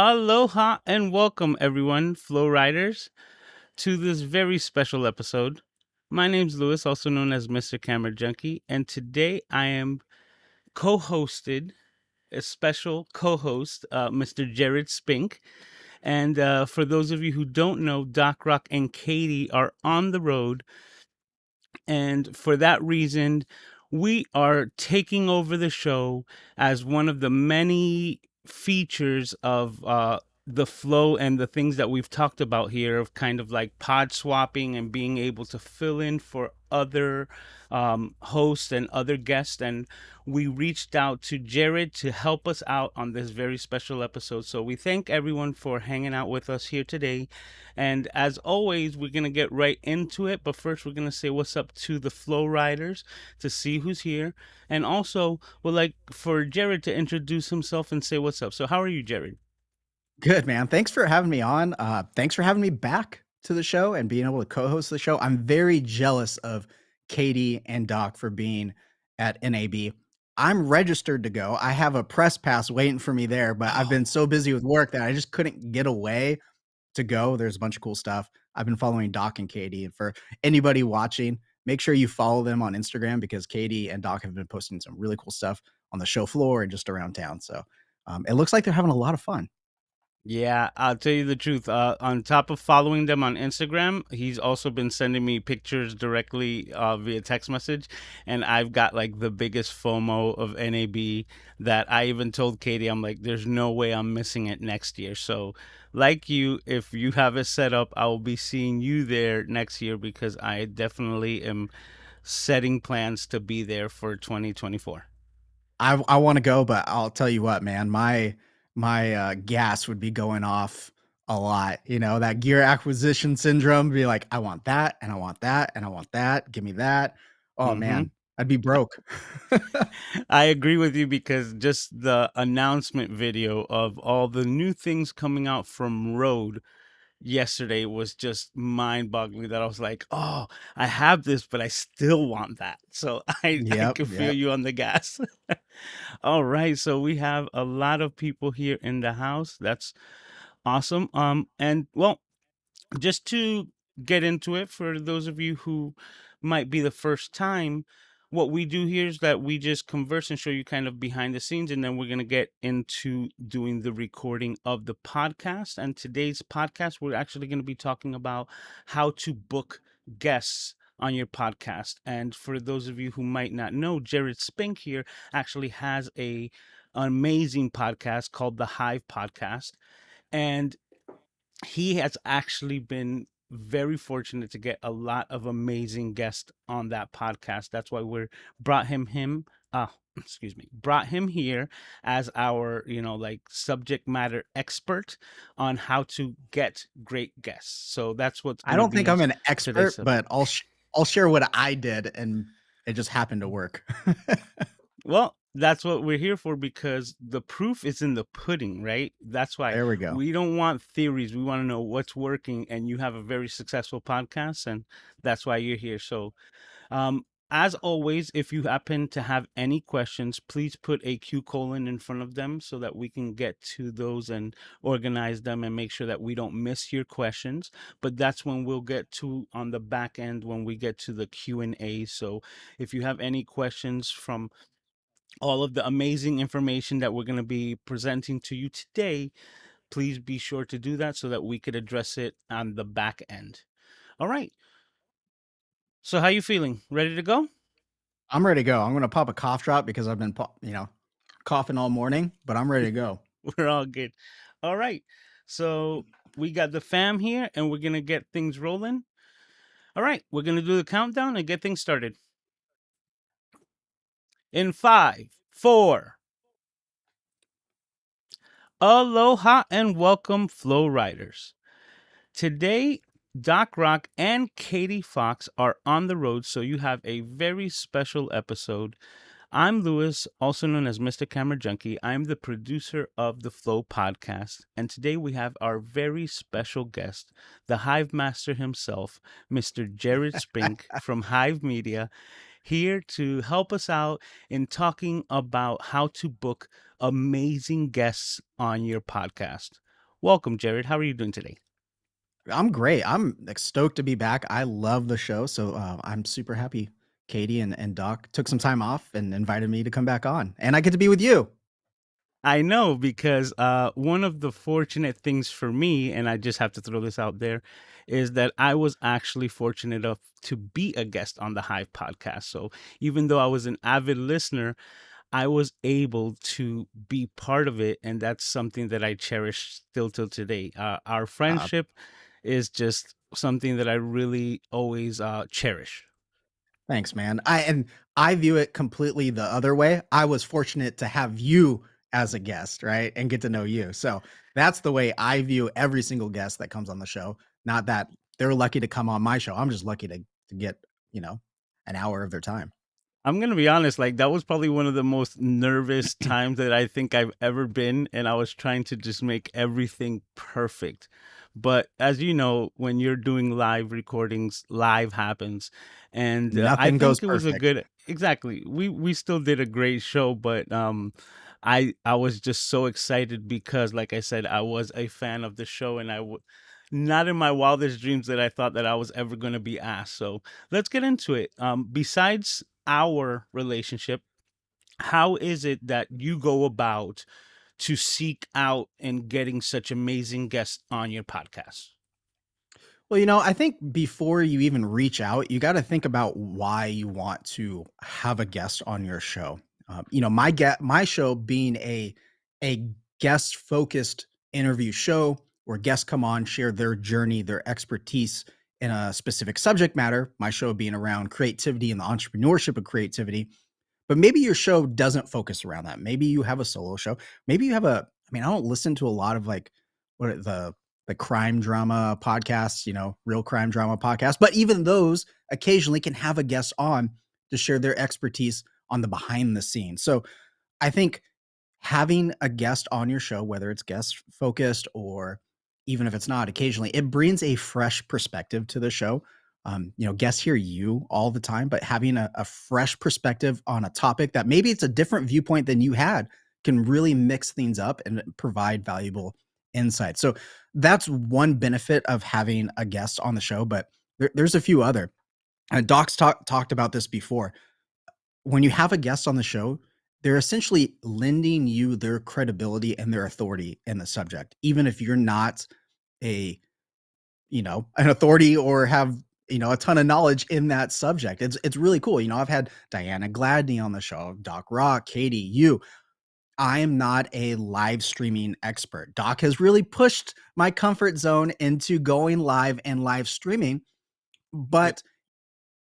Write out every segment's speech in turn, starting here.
Aloha and welcome, everyone, Flow Riders, to this very special episode. My name's Lewis, also known as Mr. Camera Junkie, and today I am co-hosted, a special co-host, Mr. Jared Spink. And for those of you who don't know, Doc Rock and Katie are on the road, and for that reason, we are taking over the show as one of the many features of the flow and the things that we've talked about here of kind of like pod swapping and being able to fill in for other hosts and other guests. And we reached out to Jared to help us out on this very special episode. So we thank everyone for hanging out with us here today. And as always, we're going to get right into it. But first, we're going to say what's up to the Flow Riders to see who's here. And also, we'd like for Jared to introduce himself and say what's up. So, how are you, Jared? Good, man. Thanks for having me on. Thanks for having me back to the show and being able to co-host the show. I'm very jealous of Katie and Doc for being at NAB. I'm registered to go. I have a press pass waiting for me there, but I've been so busy with work that I just couldn't get away to go. There's a bunch of cool stuff. I've been following Doc and Katie. And for anybody watching, make sure you follow them on Instagram because Katie and Doc have been posting some really cool stuff on the show floor and just around town. So it looks like they're having a lot of fun. Yeah, I'll tell you the truth. On top of following them on Instagram, he's also been sending me pictures directly via text message, and I've got like the biggest FOMO of NAB that I even told Katie, I'm like, there's no way I'm missing it next year. So, like you, if you have it set up, I will be seeing you there next year because I definitely am setting plans to be there for 2024. I want to go, but I'll tell you what, man, my gas would be going off a lot. You know, that gear acquisition syndrome, be like, I want that, and I want that, and I want that. Give me that. Oh Mm-hmm. man, I'd be broke. I agree with you because just the announcement video of all the new things coming out from Rode yesterday was just mind-boggling that I was like, "Oh, I have this, but I still want that." So I Yep, can feel yep. you on the gas. All right, so we have a lot of people here in the house. That's awesome. And well, just to get into it for those of you who might be the first time, what we do here is that we just converse and show you kind of behind the scenes, and then we're going to get into doing the recording of the podcast. And today's podcast, we're actually going to be talking about how to book guests on your podcast. And for those of you who might not know, Jared Spink here actually has an amazing podcast called the Hive Podcast. And he has actually been very fortunate to get a lot of amazing guests on that podcast. That's why we're brought him excuse me, brought him here as our, like subject matter expert on how to get great guests. So that's what's I going to don't think be I'm an today's expert, but subject. I'll share what I did, and it just happened to work. Well, that's what we're here for because the proof is in the pudding, right? That's why There we go. we don't want theories. We want to know what's working, and you have a very successful podcast, and that's why you're here. So, as always, if you happen to have any questions, please put a Q colon in front of them so that we can get to those and organize them and make sure that we don't miss your questions. But that's when we'll get to on the back end when we get to the Q&A. So if you have any questions from all of the amazing information that we're going to be presenting to you today, please be sure to do that so that we could address it on the back end. All right. So how you feeling? Ready to go? I'm ready to go. I'm gonna pop a cough drop because I've been, coughing all morning, but I'm ready to go. We're all good. All right. So we got the fam here and we're going to get things rolling. All right. We're going to do the countdown and get things started. In 5, 4. Aloha and welcome, Flow Riders. Today, Doc Rock and Katie Fawkes are on the road, so you have a very special episode. I'm Lewis, also known as Mr. Camera Junkie. I'm the producer of the Flow Podcast, and today we have our very special guest, the Hive Master himself, Mr. Jared Spink from Hive Media, here to help us out in talking about how to book amazing guests on your podcast. Welcome, Jared. How are you doing today? I'm great. I'm like, stoked to be back. I love the show, so I'm super happy. Katie and Doc took some time off and invited me to come back on, and I get to be with you. I know because one of the fortunate things for me, and I just have to throw this out there, is that I was actually fortunate enough to be a guest on the Hive podcast. So even though I was an avid listener, I was able to be part of it. And that's something that I cherish still till today. Our Uh, friendship is just something that I really always cherish. Thanks, man. I view it completely the other way. I was fortunate to have you as a guest, right, and get to know you. So that's the way I view every single guest that comes on the show. Not that they're lucky to come on my show. I'm just lucky to get you know an hour of their time. I'm gonna be honest, like that was probably one of the most nervous times that I think I've ever been, and I was trying to just make everything perfect. But as you know, when you're doing live recordings, live happens, and I Nothing goes think it was a perfect. good. Exactly, we still did a great show, but I was just so excited because, like I said, I was a fan of the show, and not in my wildest dreams that I thought that I was ever going to be asked. So let's get into it. Besides our relationship, how is it that you go about to seek out and getting such amazing guests on your podcast? Well, I think before you even reach out, you got to think about why you want to have a guest on your show. My show being a guest focused interview show where guests come on, share their journey, their expertise in a specific subject matter. My show being around creativity and the entrepreneurship of creativity, but maybe your show doesn't focus around that. Maybe you have a solo show. Maybe you have I don't listen to a lot of like what are the crime drama podcasts, real crime drama podcasts, but even those occasionally can have a guest on to share their expertise on the behind the scenes. So I think having a guest on your show, whether it's guest focused or even if it's not, occasionally it brings a fresh perspective to the show. Guests hear you all the time, but having a fresh perspective on a topic that maybe it's a different viewpoint than you had can really mix things up and provide valuable insight. So that's one benefit of having a guest on the show, but there's a few other. Doc's talked about this before. When you have a guest on the show, they're essentially lending you their credibility and their authority in the subject, even if you're not a, an authority or have, a ton of knowledge in that subject. It's really cool. I've had Diana Gladney on the show, Doc Rock, Katie, you. I am not a live streaming expert. Doc has really pushed my comfort zone into going live and live streaming, Yep. but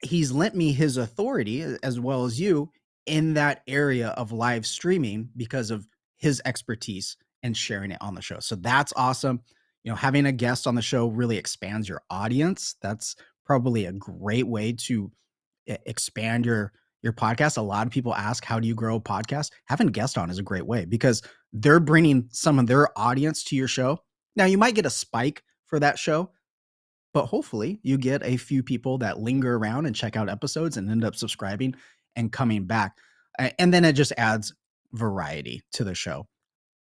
he's lent me his authority as well as you in that area of live streaming because of his expertise and sharing it on the show. So that's awesome. Having a guest on the show really expands your audience. That's probably a great way to expand your podcast. A lot of people ask, how do you grow a podcast? Having a guest on is a great way because they're bringing some of their audience to your show. Now, you might get a spike for that show, but hopefully you get a few people that linger around and check out episodes and end up subscribing and coming back. And then it just adds variety to the show.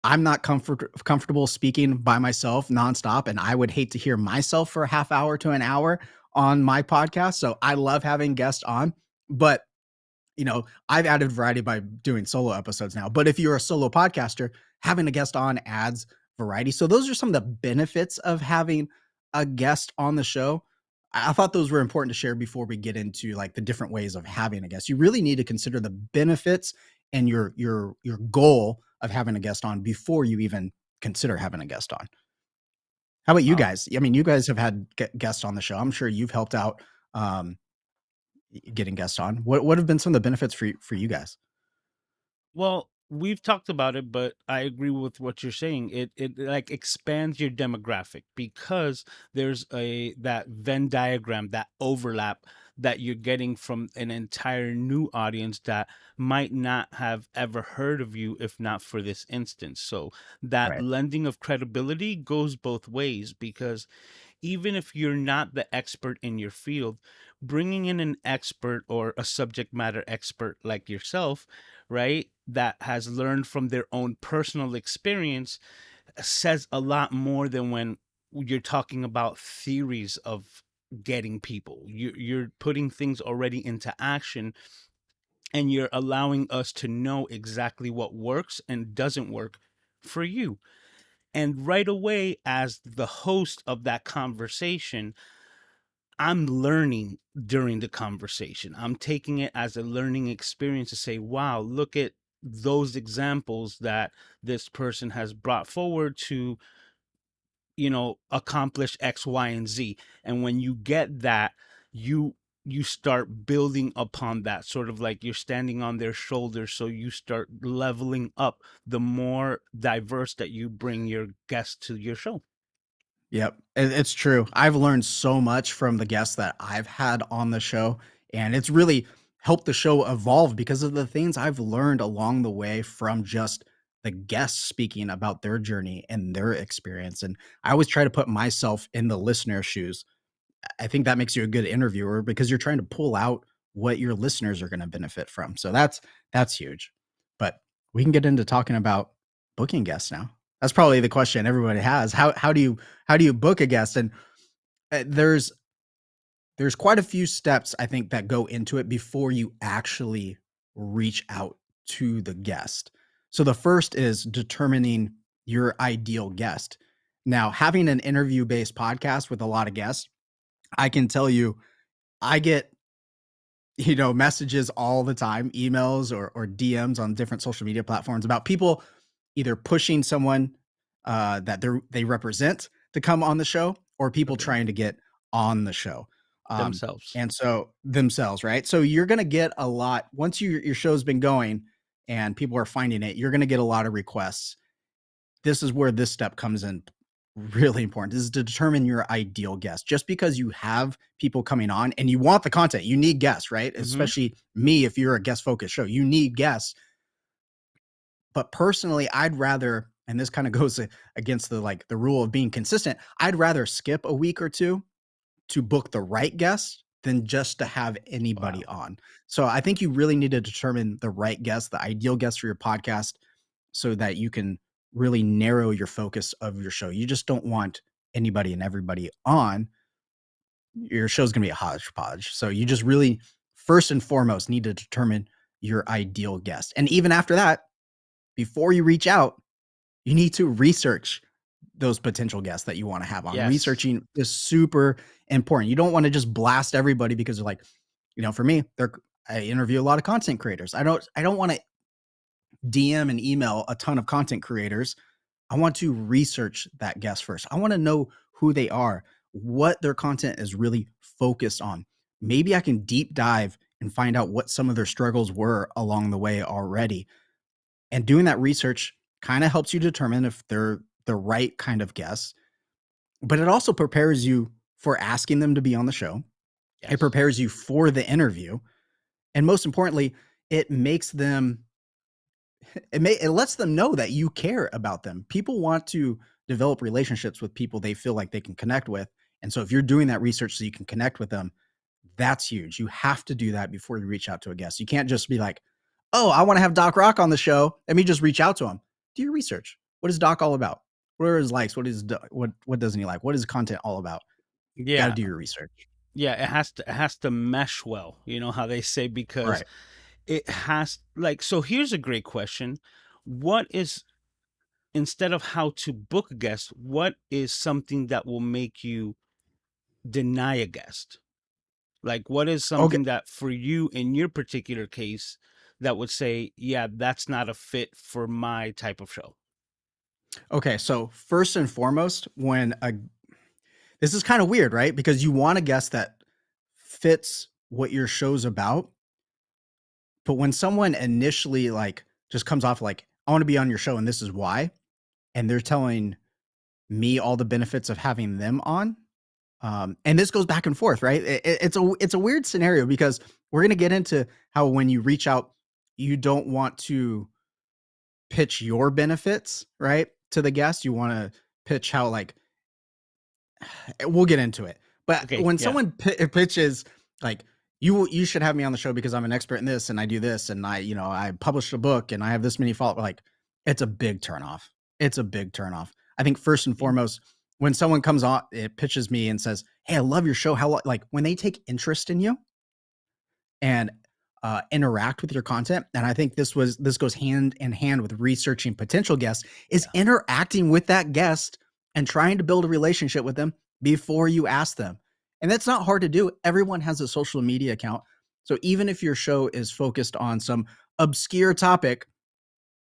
I'm not comfortable speaking by myself nonstop, and I would hate to hear myself for a half hour to an hour on my podcast. So I love having guests on, but I've added variety by doing solo episodes now. But if you're a solo podcaster, having a guest on adds variety. So those are some of the benefits of having a guest on the show. I thought those were important to share before we get into like the different ways of having a guest. You really need to consider the benefits and your goal of having a guest on before you even consider having a guest on. How about you Wow. guys? I mean, you guys have had guests on the show. I'm sure you've helped out um, getting guests on. What have been some of the benefits for you guys? Well, we've talked about it, but I agree with what you're saying. It like expands your demographic because there's a that Venn diagram, that overlap that you're getting from an entire new audience that might not have ever heard of you if not for this instance. So that Right. lending of credibility goes both ways because even if you're not the expert in your field, bringing in an expert or a subject matter expert like yourself, right, that has learned from their own personal experience says a lot more than when you're talking about theories of getting people. You're putting things already into action, and you're allowing us to know exactly what works and doesn't work for you. And right away, as the host of that conversation, I'm learning during the conversation. I'm taking it as a learning experience to say, wow, look at those examples that this person has brought forward to, accomplish X, Y, and Z. And when you get that, you start building upon that, sort of like you're standing on their shoulders. So you start leveling up the more diverse that you bring your guests to your show. Yep, it's true. I've learned so much from the guests that I've had on the show, and it's really helped the show evolve because of the things I've learned along the way from just the guests speaking about their journey and their experience. And I always try to put myself in the listener's shoes. I think that makes you a good interviewer because you're trying to pull out what your listeners are going to benefit from. So that's huge. But we can get into talking about booking guests now. That's probably the question everybody has. How do you book a guest? And there's quite a few steps I think that go into it before you actually reach out to the guest. So the first is determining your ideal guest. Now, having an interview based podcast with a lot of guests, I can tell you, I get, messages all the time, emails or DMs on different social media platforms about people either pushing someone that they represent to come on the show, or people Okay. trying to get on the show. Um, Themselves. and so themselves, right? So you're gonna get a lot once your show's been going and people are finding it, you're gonna get a lot of requests. This is where this step comes in really important. This is to determine your ideal guest. Just because you have people coming on and you want the content, you need guests, right? Hmm. Especially me, if you're a guest focused show, you need guests. But personally, I'd rather, and this kind of goes against the rule of being consistent, I'd rather skip a week or two to book the right guest than just to have anybody Wow. on. So I think you really need to determine the right guest, the ideal guest for your podcast, so that you can really narrow your focus of your show. You just don't want anybody and everybody on. Your show's going to be a hodgepodge. So you just really, first and foremost, need to determine your ideal guest. And even after that, before you reach out, you need to research those potential guests that you want to have on. Yes. Researching is super important. You don't want to just blast everybody because they're like, for me, I interview a lot of content creators. I don't want to DM and email a ton of content creators. I want to research that guest first. I want to know who they are, what their content is really focused on. Maybe I can deep dive and find out what some of their struggles were along the way already. And doing that research kind of helps you determine if they're the right kind of guest, but it also prepares you for asking them to be on the show. It Yes. prepares you for the interview. And most importantly, it makes them it lets them know that you care about them. People want to develop relationships with people they feel like they can connect with. And so if you're doing that research so you can connect with them, that's huge. You have to do that before you reach out to a guest. You can't just be like, "Oh, I want to have Doc Rock on the show. Let me just reach out to him." Do your research. What is Doc all about? What are his likes? What doesn't he like? What is his content all about? Got to Yeah. do your research. Yeah. It has to mesh well. You know how they say, because Right. it has, like, so here's a great question. What is, instead of how to book a guest, what is something that will make you deny a guest? Like, what is Okay. something that for you in your particular case that would say, yeah, that's not a fit for my type of show? Okay. So first and foremost, this is kind of weird, right? Because you want a guest that fits what your show's about. But when someone initially just comes off like, I want to be on your show and this is why, and they're telling me all the benefits of having them on. And this goes back and forth, right? It's a weird scenario because we're gonna get into how when you reach out, you don't want to pitch your benefits, right, to the guest. You want to pitch how we'll get into it. But Okay. when Yeah. someone pitches like you should have me on the show because I'm an expert in this and I do this and I published a book and I have this many followers, like it's a big turnoff. It's a big turnoff. I think first and Yeah. foremost, when someone comes on, it pitches me and says, "Hey, I love your show. Like when they take interest in you and interact with your content." And I think this goes hand in hand with researching potential guests is Yeah. interacting with that guest and trying to build a relationship with them before you ask them. And that's not hard to do. Everyone has a social media account. So even if your show is focused on some obscure topic,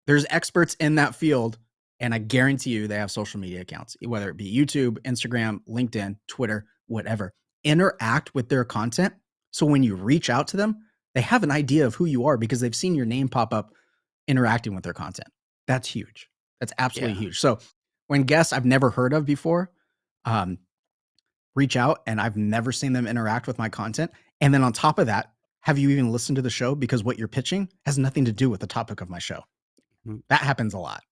there's experts in that field, and I guarantee you they have social media accounts, whether it be YouTube, Instagram, LinkedIn, Twitter, whatever. Interact with their content. So when you reach out to them, they have an idea of who you are because they've seen your name pop up interacting with their content. That's huge. That's absolutely Yeah. huge. So when guests I've never heard of before um, reach out and I've never seen them interact with my content, and then on top of that, have you even listened to the show because what you're pitching has nothing to do with the topic of my show? Mm. That happens a lot.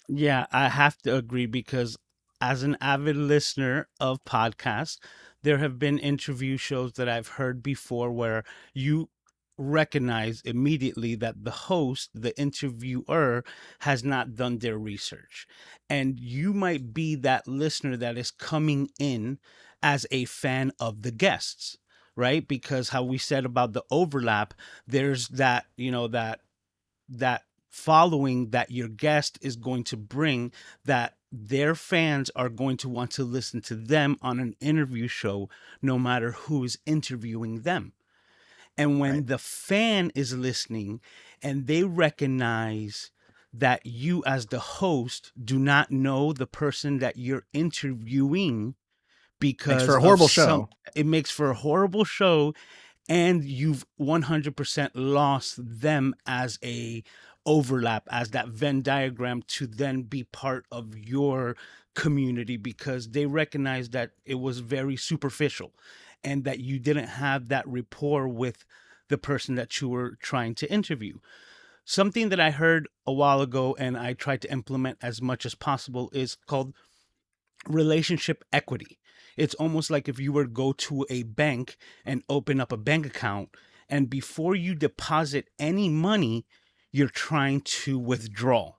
Yeah, I have to agree because as an avid listener of podcasts, there have been interview shows that I've heard before where you recognize immediately that the host, the interviewer, has not done their research. And you might be that listener that is coming in as a fan of the guests, right? Because how we said about the overlap, there's that, that following that your guest is going to bring, that their fans are going to want to listen to them on an interview show no matter who is interviewing them. And Right. when the fan is listening and they recognize that you as the host do not know the person that you're interviewing Makes for because a of horrible some, show. it makes for a horrible show, and you've 100% lost them as a overlap, as that Venn diagram to then be part of your community, because they recognize that it was very superficial and that you didn't have that rapport with the person that you were trying to interview. Something that I heard a while ago and I try to implement as much as possible is called relationship equity. It's almost like if you were to go to a bank and open up a bank account, and before you deposit any money, you're trying to withdraw.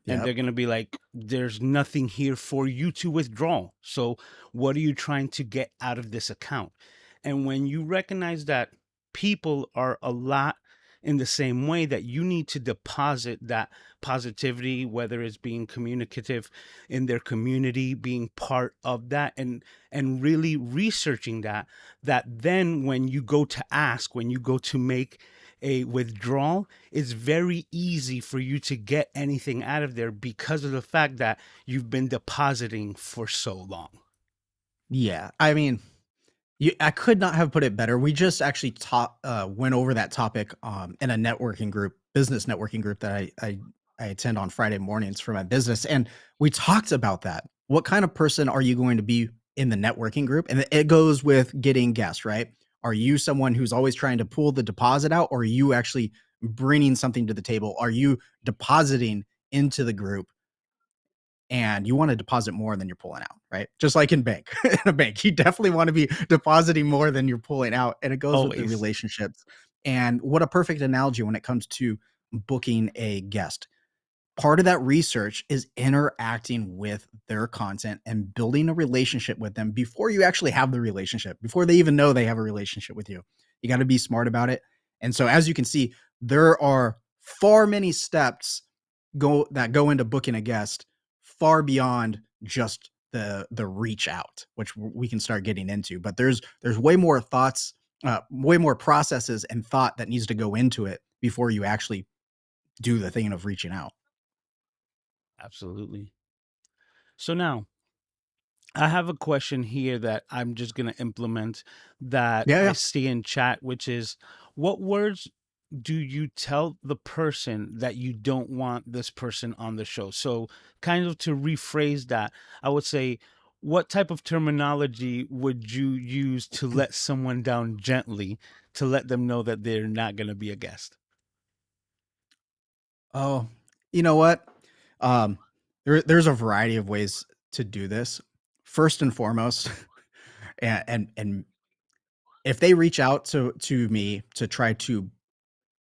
And they're Yep. going to be like, there's nothing here for you to withdraw. So, what are you trying to get out of this account? And when you recognize that people are a lot in the same way, that you need to deposit that positivity, whether it's being communicative in their community, being part of that, and really researching that, that then when you go to ask, when you go to make a withdrawal, it's very easy for you to get anything out of there because of the fact that you've been depositing for so long. Yeah. I mean, I could not have put it better. We just actually went over that topic in a networking group, business networking group that I attend on Friday mornings for my business, and we talked about that. What kind of person are you going to be in the networking group? And it goes with getting guests, right? Are you someone who's always trying to pull the deposit out, or are you actually bringing something to the table? Are you depositing into the group and you want to deposit more than you're pulling out, right? Just like in bank, in a bank, you definitely want to be depositing more than you're pulling out. And it goes with the Always. relationships. And what a perfect analogy when it comes to booking a guest. Part of that research is interacting with their content and building a relationship with them before you actually have the relationship, before they even know they have a relationship with you. You got to be smart about it. And so, as you can see, there are far many steps go into booking a guest, far beyond just the reach out, which we can start getting into. But there's way more thoughts, way more processes and thought that needs to go into it before you actually do the thing of reaching out. Absolutely. So now I have a question here that I'm just going to implement that Yeah, I yeah. see in chat, which is, what words do you tell the person that you don't want this person on the show? So, kind of to rephrase that, I would say, what type of terminology would you use to let someone down gently, to let them know that they're not going to be a guest? Oh, you know what? Um, there's a variety of ways to do this. First and foremost, and if they reach out to me to try to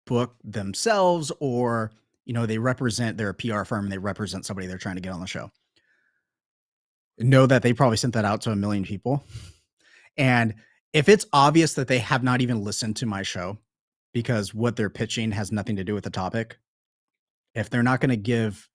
book themselves or they represent their PR firm and they represent somebody they're trying to get on the show. Know that they probably sent that out to a million people. And if it's obvious that they have not even listened to my show because what they're pitching has nothing to do with the topic, if they're not going to give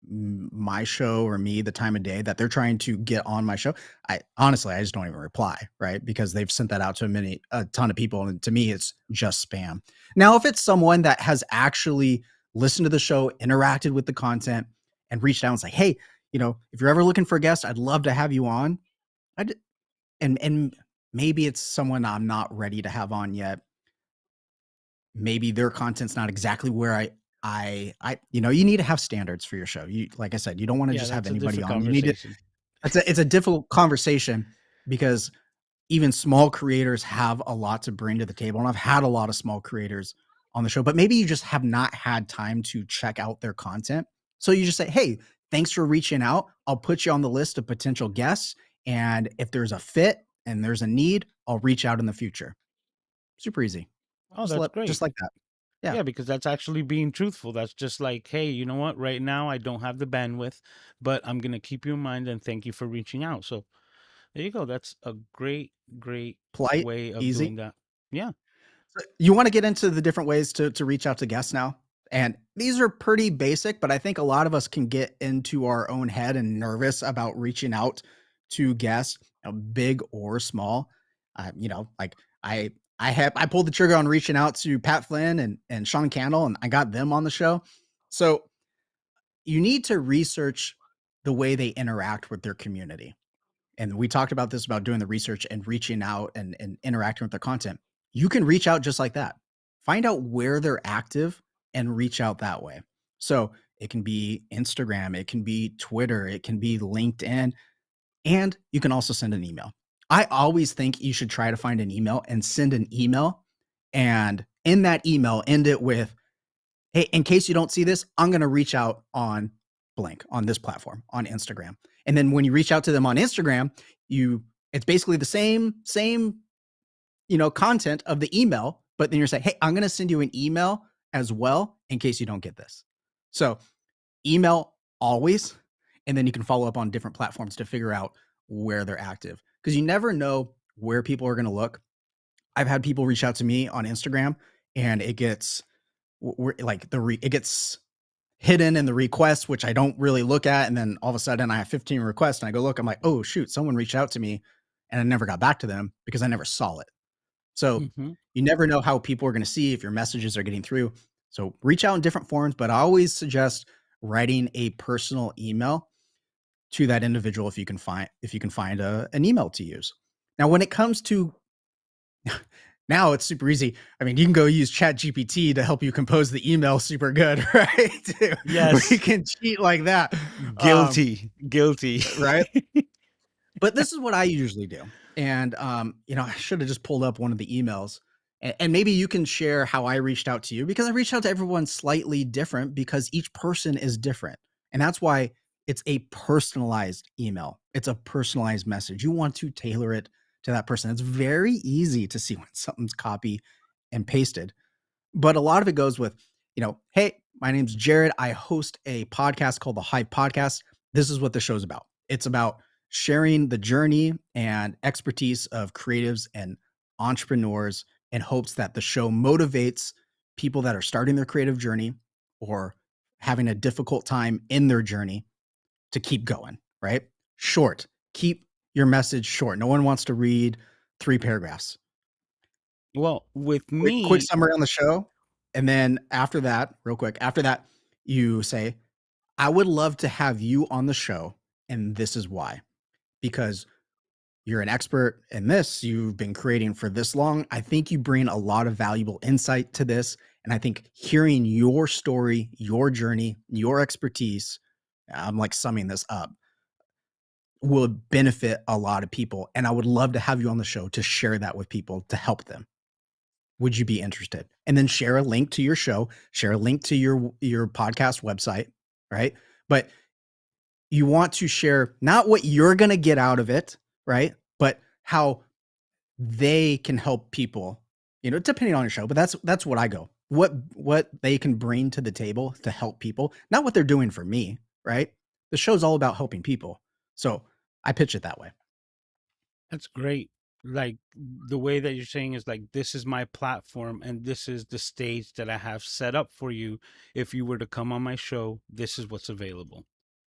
my show or me the time of day that they're trying to get on my show, I just don't even reply, right? Because they've sent that out to a ton of people. And to me, it's just spam. Now, if it's someone that has actually listened to the show, interacted with the content, and reached out and say, hey, if you're ever looking for a guest, I'd love to have you on. And maybe it's someone I'm not ready to have on yet. Maybe their content's not exactly where you need to have standards for your show. Like I said, you don't want to just have anybody on. You need to, it's a difficult conversation because even small creators have a lot to bring to the table. And I've had a lot of small creators on the show, but maybe you just have not had time to check out their content. So you just say, hey, thanks for reaching out. I'll put you on the list of potential guests. And if there's a fit and there's a need, I'll reach out in the future. Super easy. Oh, that's great. Just like that. Yeah, because that's actually being truthful. That's just like, hey, you know what? Right now, I don't have the bandwidth, but I'm going to keep you in mind and thank you for reaching out. So there you go. That's a great polite, way of easy. doing that. Yeah. So you want to get into the different ways to reach out to guests now? And these are pretty basic, but I think a lot of us can get into our own head and nervous about reaching out to guests, big or small. Like I pulled the trigger on reaching out to Pat Flynn and Sean Candle, and I got them on the show. So you need to research the way they interact with their community. And we talked about this, about doing the research and reaching out and interacting with their content. You can reach out just like that. Find out where they're active and reach out that way. So it can be Instagram, it can be Twitter, it can be LinkedIn, and you can also send an email. I always think you should try to find an email and send an email. And in that email, end it with, hey, in case you don't see this, I'm going to reach out on blank on this platform on Instagram. And then when you reach out to them on Instagram, it's basically the same, content of the email, but then you're saying, hey, I'm going to send you an email as well in case you don't get this. So email always, and then you can follow up on different platforms to figure out where they're active, because you never know where people are going to look. I've had people reach out to me on Instagram and it gets it gets hidden in the requests, which I don't really look at. And then all of a sudden I have 15 requests and I go look, I'm like, oh shoot, someone reached out to me and I never got back to them because I never saw it. So you never know how people are going to see if your messages are getting through. So reach out in different forms, but I always suggest writing a personal email to that individual if you can find an email to use. Now, when it comes to now, it's super easy. I mean, you can go use ChatGPT to help you compose the email super good, right? Yes. We can cheat like that. Guilty. Right? But this is what I usually do. And, I should have just pulled up one of the emails, and maybe you can share how I reached out to you, because I reached out to everyone slightly different because each person is different. And that's why it's a personalized email. It's a personalized message. You want to tailor it to that person. It's very easy to see when something's copy and pasted, but a lot of it goes with, hey, my name's Jared. I host a podcast called the Hive Podcast. This is what the show's about. It's about sharing the journey and expertise of creatives and entrepreneurs in hopes that the show motivates people that are starting their creative journey or having a difficult time in their journey to keep going, right? Short. Keep your message short. No one wants to read 3 paragraphs. Well, with me, quick summary on the show. And then after that, real quick, after that, you say, I would love to have you on the show, and this is why. Because you're an expert in this, you've been creating for this long. I think you bring a lot of valuable insight to this. And I think hearing your story, your journey, your expertise, I'm like summing this up, will benefit a lot of people. And I would love to have you on the show to share that with people to help them. Would you be interested? And then share a link to your show, share a link to your podcast website, right? But you want to share not what you're going to get out of it, right? But how they can help people, depending on your show. But that's what I go. what they can bring to the table to help people, not what they're doing for me, right? The show's all about helping people. So I pitch it that way. That's great. Like the way that you're saying is like, this is my platform and this is the stage that I have set up for you. If you were to come on my show, this is what's available.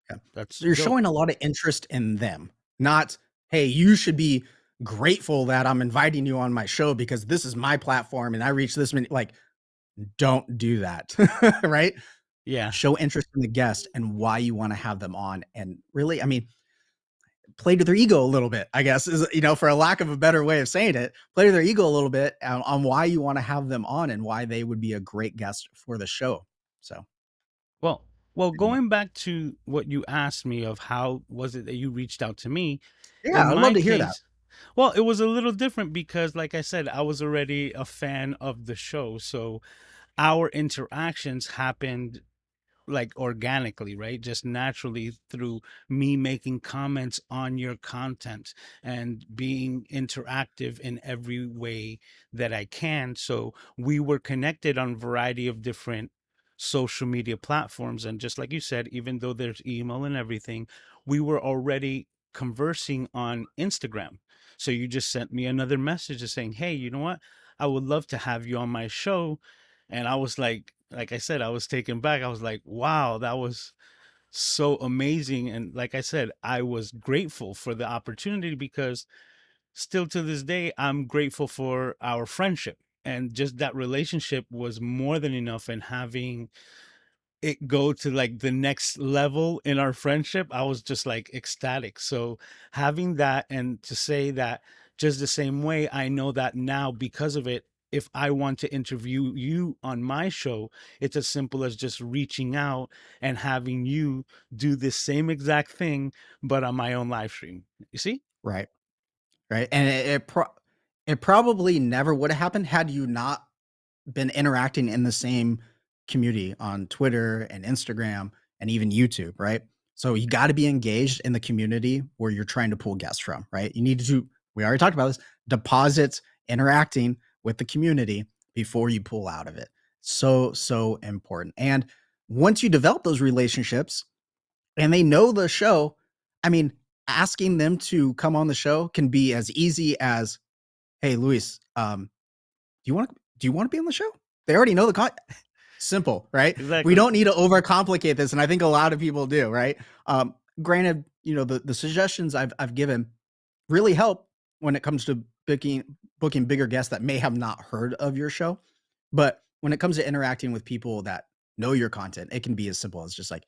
Yeah. That's You're dope. showing a lot of interest in them, not, hey, you should be grateful that I'm inviting you on my show because this is my platform and I reach this many. Like, don't do that, right? Yeah. Show interest in the guest and why you want to have them on. And really, I mean, play to their ego a little bit, I guess, is, for a lack of a better way of saying it, play to their ego a little bit on why you want to have them on and why they would be a great guest for the show. So, Well, well, anyway. going back to what you asked me of how was it that you reached out to me, in Yeah, I'd love my to hear that. case, well, it was a little different because, like I said, I was already a fan of the show. So our interactions happened like organically, right? Just naturally through me making comments on your content and being interactive in every way that I can. So we were connected on a variety of different social media platforms. And just like you said, even though there's email and everything, we were already conversing on Instagram. So you just sent me another message just saying, hey, you know what? I would love to have you on my show. And I was like I said, I was taken back. I was like, wow, that was so amazing. And like I said, I was grateful for the opportunity because still to this day, I'm grateful for our friendship. And just that relationship was more than enough. And having it go to like the next level in our friendship, I was just like ecstatic. So having that and to say that just the same way, I know that now because of it, if I want to interview you on my show, it's as simple as just reaching out and having you do the same exact thing, but on my own live stream. You see? Right. Right. And it probably never would have happened had you not been interacting in the same community on Twitter and Instagram and even YouTube, right? So you got to be engaged in the community where you're trying to pull guests from, right? You need to, we already talked about this, deposit interacting with the community before you pull out of it. So important. And once you develop those relationships and they know the show, I mean, asking them to come on the show can be as easy as, hey, Luis, do you want to be on the show? They already know the simple, right? We Exactly. don't need to overcomplicate this, and I think a lot of people do, right? Granted, the suggestions I've given really help when it comes to booking bigger guests that may have not heard of your show. But when it comes to interacting with people that know your content, it can be as simple as just like,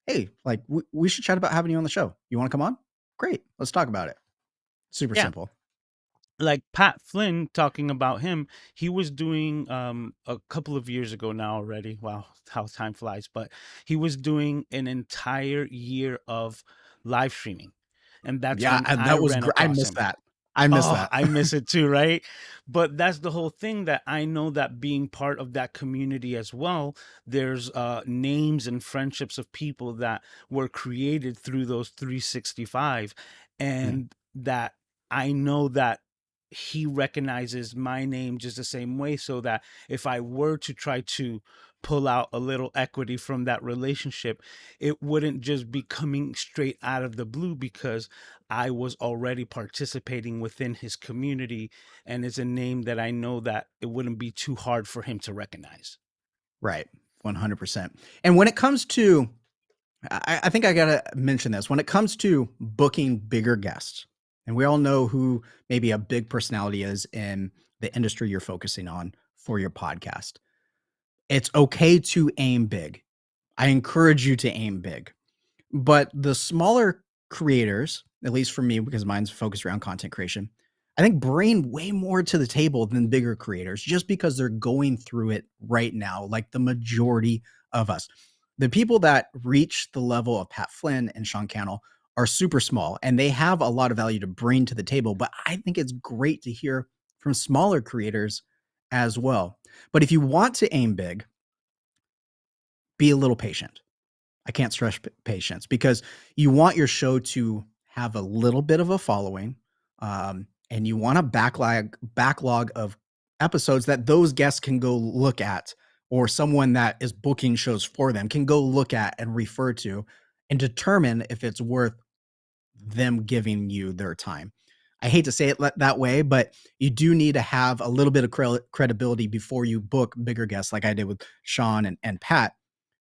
hey, like we should chat about having you on the show. You want to come on? Great, let's talk about it. Super Yeah. simple. Like Pat Flynn, talking about him, he was doing a couple of years ago now already. Wow, how time flies. But he was doing an entire year of live streaming. And that's Yeah, when and I that was ran I across miss him. that. I miss Oh, that. I miss it too, right? But that's the whole thing, that I know that being part of that community as well, there's names and friendships of people that were created through those 365, Mm, and that I know that he recognizes my name just the same way, so that if I were to try to pull out a little equity from that relationship, it wouldn't just be coming straight out of the blue, because I was already participating within his community, and it's a name that I know that it wouldn't be too hard for him to recognize. right, 100%. And when it comes to, I think I gotta mention this. When it comes to booking bigger guests, and we all know who maybe a big personality is in the industry you're focusing on for your podcast, it's okay to aim big. I encourage you to aim big. But the smaller creators, at least for me, because mine's focused around content creation, I think bring way more to the table than bigger creators just because they're going through it right now, like the majority of us. The people that reach the level of Pat Flynn and Sean Cannell are super small and they have a lot of value to bring to the table. But I think it's great to hear from smaller creators as well. But if you want to aim big, be a little patient. I can't stress patience because you want your show to have a little bit of a following, and you want a backlog of episodes that those guests can go look at or someone that is booking shows for them can go look at and refer to and determine if it's worth them giving you their time. I hate to say it that way, but you do need to have a little bit of credibility before you book bigger guests, like I did with Sean and Pat,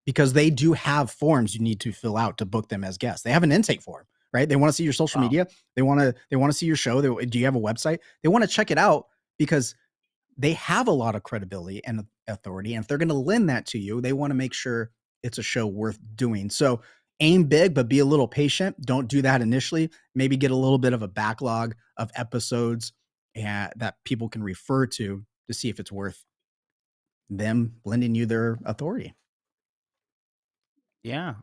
because they do have forms you need to fill out to book them as guests. They have an intake form, right? They want to see your social Wow. media. They want to see your show. Do you have a website? They want to check it out because they have a lot of credibility and authority. And if they're going to lend that to you, they want to make sure it's a show worth doing. So aim big, but be a little patient. Don't do that initially. Maybe get a little bit of a backlog of episodes that people can refer to see if it's worth them lending you their authority. Yeah,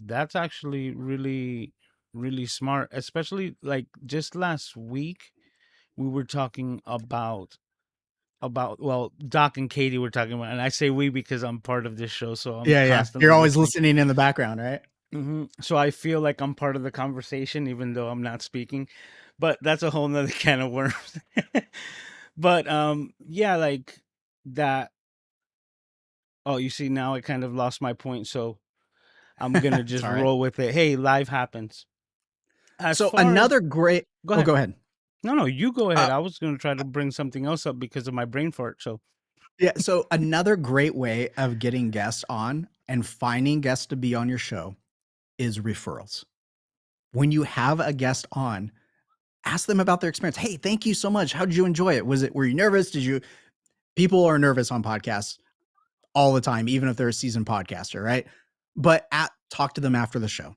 that's actually really, really smart. Especially like just last week, we were talking about well, Doc and Katie were talking about, and I say we because I'm part of this show, so I'm Yeah, yeah. You're constantly always listening. listening in the background, right? So I feel like I'm part of the conversation, even though I'm not speaking. But that's a whole nother can of worms. But yeah, like that. Oh, you see, now I kind of lost my point, so I'm gonna It's just all right. roll with it. Hey, life happens. As So far as another great. go Oh, ahead. go ahead. No, no, you go ahead. Uh, I was gonna try to bring something else up because of my brain fart. So yeah. So another great way of getting guests on and finding guests to be on your show is referrals. When you have a guest on, ask them about their experience. Hey, thank you so much. How did you enjoy it? Were you nervous? Did you People are nervous on podcasts all the time, even if they're a seasoned podcaster, right? But talk to them after the show.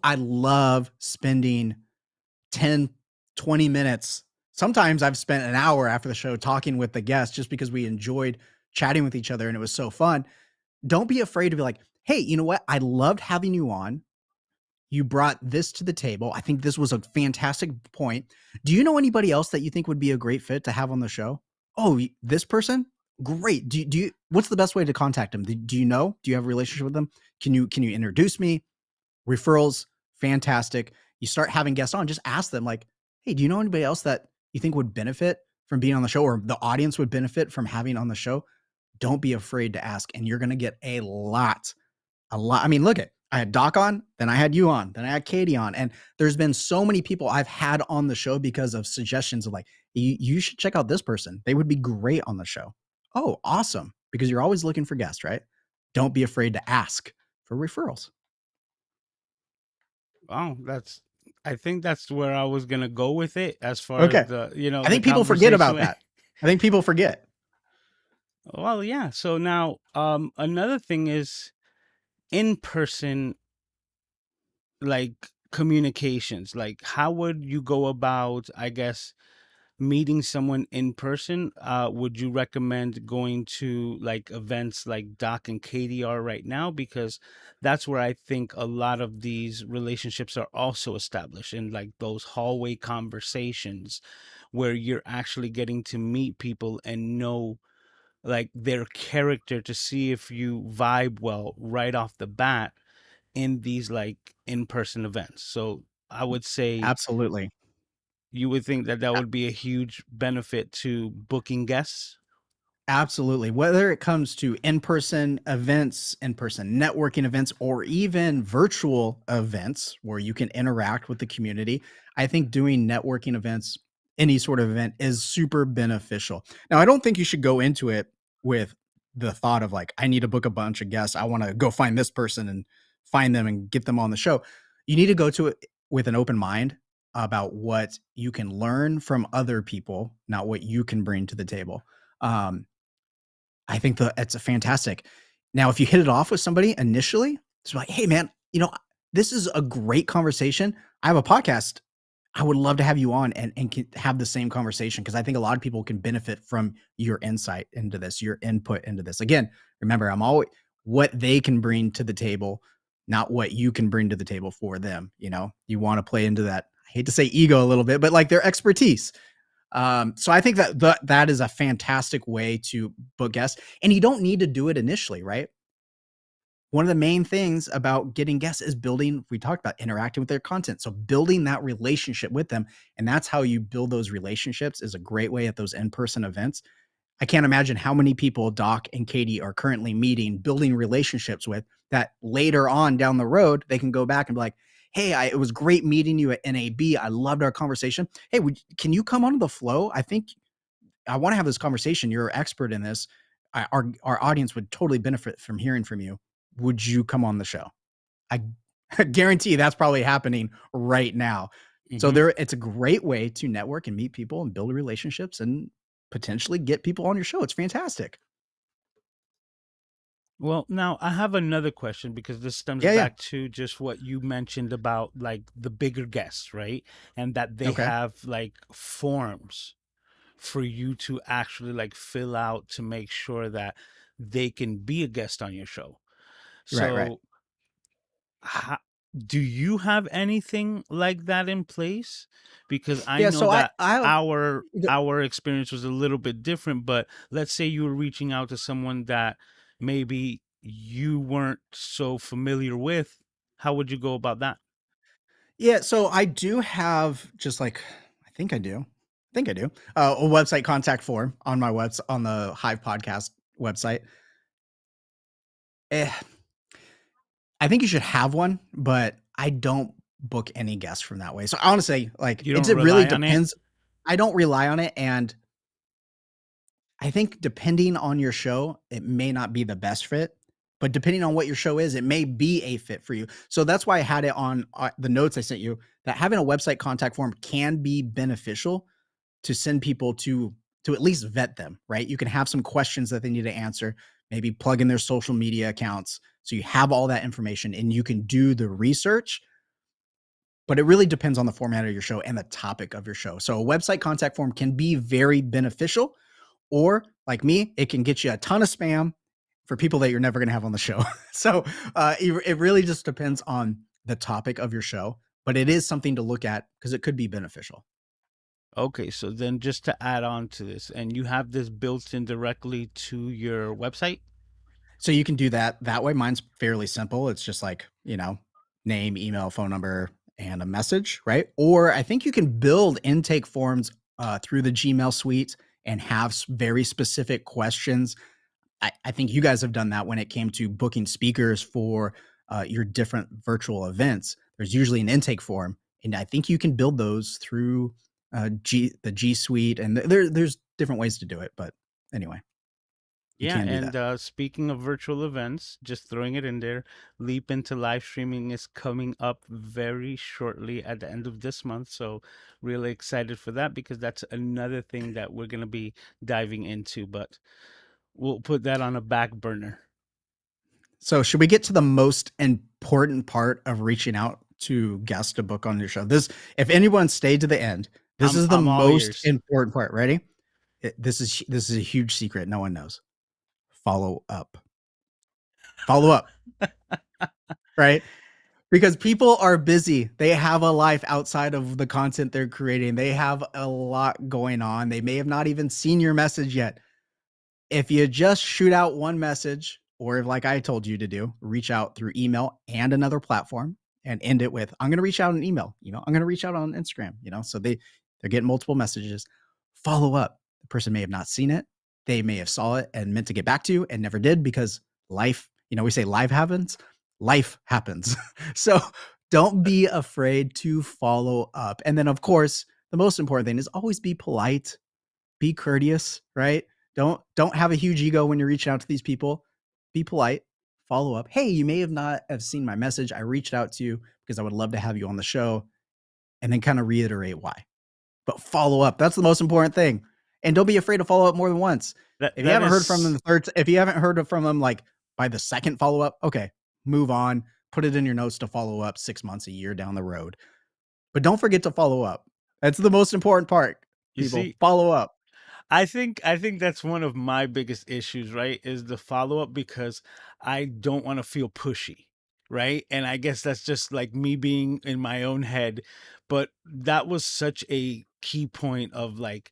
I love spending 10, 20 minutes. Sometimes I've spent an hour after the show talking with the guests just because we enjoyed chatting with each other and it was so fun. Don't be afraid to be like, hey, you know what? I loved having you on. You brought this to the table. I think this was a fantastic point. Do you know anybody else that you think would be a great fit to have on the show? Oh, this person? Great. Do you what's the best way to contact them? Do you know? Do you have a relationship with them? Can you introduce me? Referrals, fantastic. You start having guests on, just ask them like, "Hey, do you know anybody else that you think would benefit from being on the show or the audience would benefit from having on the show?" Don't be afraid to ask and you're going to get a lot. I mean, look at I had Doc on, then I had you on, then I had Katie on, and there's been so many people I've had on the show because of suggestions of like, you should check out this person. They would be great on the show. Oh, awesome! Because you're always looking for guests, right? Don't be afraid to ask for referrals. wow, that's I think that's where I was gonna go with it as far as Okay, the I the think people forget conversation about went. that. I think people forget. Well, yeah. So now, another thing is in person, like communications. Like, how would you go about, I guess, meeting someone in person? Would you recommend going to like events like Doc and Katie are right now? Because that's where I think a lot of these relationships are also established in like those hallway conversations where you're actually getting to meet people and know like their character to see if you vibe well right off the bat in these like in-person events. So I would say Absolutely. you would think that that would be a huge benefit to booking guests. Absolutely. Whether it comes to in-person events, in-person networking events, or even virtual events where you can interact with the community, I think doing networking events, any sort of event, is super beneficial. Now, I don't think you should go into it with the thought of like, I need to book a bunch of guests. I want to go find this person and find them and get them on the show. You need to go to it with an open mind about what you can learn from other people, not what you can bring to the table. Um, I think that it's a fantastic. Now, if you hit it off with somebody initially, it's like, hey, man, this is a great conversation. I have a podcast. I would love to have you on and have the same conversation because I think a lot of people can benefit from your insight into this, your input into this. Again, remember, I'm always what they can bring to the table, not what you can bring to the table for them. You want to play into that. I hate to say ego a little bit, but like their expertise. So I think that is a fantastic way to book guests, and you don't need to do it initially, right? One of the main things about getting guests is building. We talked about interacting with their content, so building that relationship with them, and that's how you build those relationships. Is a great way at those in-person events. I can't imagine how many people Doc and Katie are currently meeting, building relationships with, that later on down the road, they can go back and be like, hey, it was great meeting you at NAB. I loved our conversation. Hey, can you come on the flow? I think I want to have this conversation. You're an expert in this. Our audience would totally benefit from hearing from you. Would you come on the show? I guarantee that's probably happening right now. So Hmm. it's a great way to network and meet people and build relationships and potentially get people on your show. It's fantastic. Well, now I have another question because this stems Yeah, yeah. back to just what you mentioned about like the bigger guests, right? And that they Okay. have like forms for you to actually like fill out to make sure that they can be a guest on your show. Right, right. So, ho do you have anything like that in place? Because I Yeah, know so that I our experience was a little bit different, but let's say you were reaching out to someone that maybe you weren't so familiar with, how would you go about that? yeah, so I do have just like I think I do. I think I do. A website contact form on my on the Hive Podcast website. Eh, I think you should have one, but I don't book any guests from that way. So honestly, like You it don't really rely on it? depends. I don't rely on it, and I think depending on your show, it may not be the best fit, but depending on what your show is, it may be a fit for you. So that's why I had it on the notes I sent you, that having a website contact form can be beneficial to send people to at least vet them, right? You can have some questions that they need to answer, maybe plug in their social media accounts. So you have all that information and you can do the research, but it really depends on the format of your show and the topic of your show. So a website contact form can be very beneficial, or like me, it can get you a ton of spam for people that you're never going to have on the show. So it really just depends on the topic of your show, but it is something to look at because it could be beneficial. Okay, so then just to add on to this, and you have this built in directly to your website? So you can do that way. Mine's fairly simple. It's just like, name, email, phone number, and a message, right? Or I think you can build intake forms through the Gmail suite and have very specific questions. I think you guys have done that when it came to booking speakers for your different virtual events. There's usually an intake form, and I think you can build those through the G Suite, and there's different ways to do it. But anyway, you Yeah, can do and that. speaking of virtual events, just throwing it in there, Leap into live streaming is coming up very shortly at the end of this month. So, really excited for that because that's another thing that we're going to be diving into, but we'll put that on a back burner. So, should we get to the most important part of reaching out to guests to book on your show? If anyone stayed to the end, this is the I'm all most ears. important part. Ready? This is a huge secret. No one knows. Follow up. Follow up. Right? Because people are busy. They have a life outside of the content they're creating. They have a lot going on. They may have not even seen your message yet. If you just shoot out one message, or if, like I told you to do, reach out through email and another platform and end it with, I'm going to reach out on email, I'm going to reach out on Instagram, so they're getting multiple messages. Follow up. The person may have not seen it. They may have saw it and meant to get back to you and never did because life, we say life happens. So don't be afraid to follow up. And then, of course, the most important thing is always be polite, be courteous, right? Don't have a huge ego when you're reaching out to these people. Be polite, follow up. Hey, you may have not have seen my message. I reached out to you because I would love to have you on the show, and then kind of reiterate why. But follow up. That's the most important thing. And don't be afraid to follow up more than once. That If you that haven't heard from them is the third, if you haven't heard from them like by the second follow up, okay, move on. Put it in your notes to follow up 6 months, a year down the road. But don't forget to follow up. That's the most important part. you People see follow up. I think that's one of my biggest issues, right? Is the follow-up because I don't want to feel pushy, right? And I guess that's just like me being in my own head, but that was such a key point of like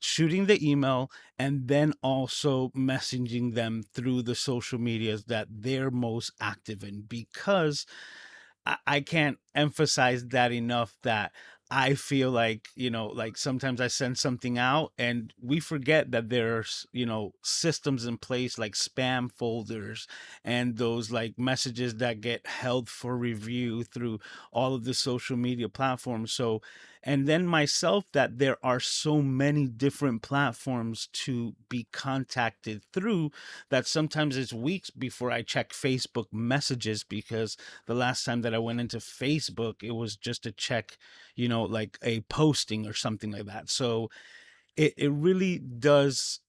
shooting the email and then also messaging them through the social medias that they're most active in because I can't emphasize that enough that I feel like, like sometimes I send something out and we forget that there's, systems in place like spam folders and those like messages that get held for review through all of the social media platforms. So, and then myself, that there are so many different platforms to be contacted through that sometimes it's weeks before I check Facebook messages, because the last time that I went into Facebook, it was just to check, like a posting or something like that. So it really does,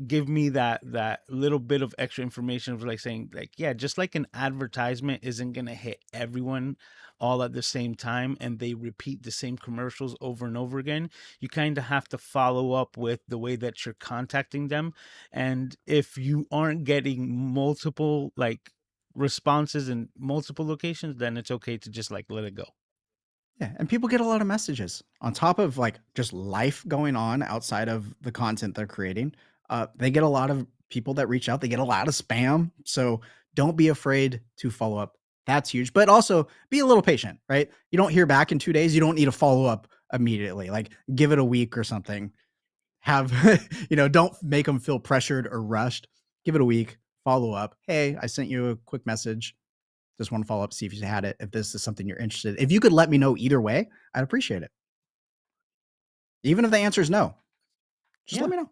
give me that little bit of extra information of like saying like, yeah, just like an advertisement isn't going to hit everyone all at the same time and they repeat the same commercials over and over again. You kind of have to follow up with the way that you're contacting them. And if you aren't getting multiple like responses in multiple locations, then it's okay to just like let it go. Yeah, and people get a lot of messages on top of like just life going on outside of the content they're creating. They get a lot of people that reach out. They get a lot of spam. So don't be afraid to follow up. That's huge. But also be a little patient, right? You don't hear back in 2 days. You don't need to follow up immediately. Like give it a week or something. Have, don't make them feel pressured or rushed. Give it a week, follow up. Hey, I sent you a quick message. Just want to follow up, see if you had it, if this is something you're interested in. If you could let me know either way, I'd appreciate it. Even if the answer is no, just let Yeah. me know.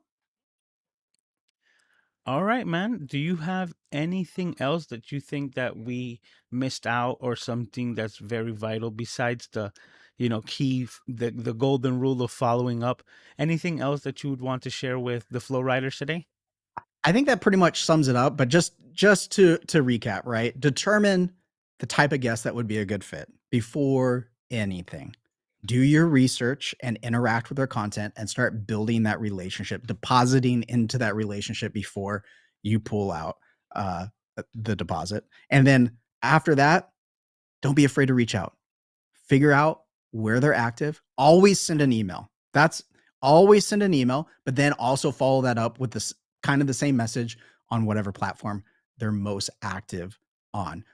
All right, man. Do you have anything else that you think that we missed out, or something that's very vital besides the, the golden rule of following up? Anything else that you would want to share with the flow riders today? I think that pretty much sums it up. But just to recap, right? Determine the type of guest that would be a good fit before anything. Do your research and interact with their content and start building that relationship, depositing into that relationship before you pull out the deposit. And then after that, don't be afraid to reach out. Figure out where they're active. Always send an email. That's always send an email, but then also follow that up with this kind of the same message on whatever platform they're most active on.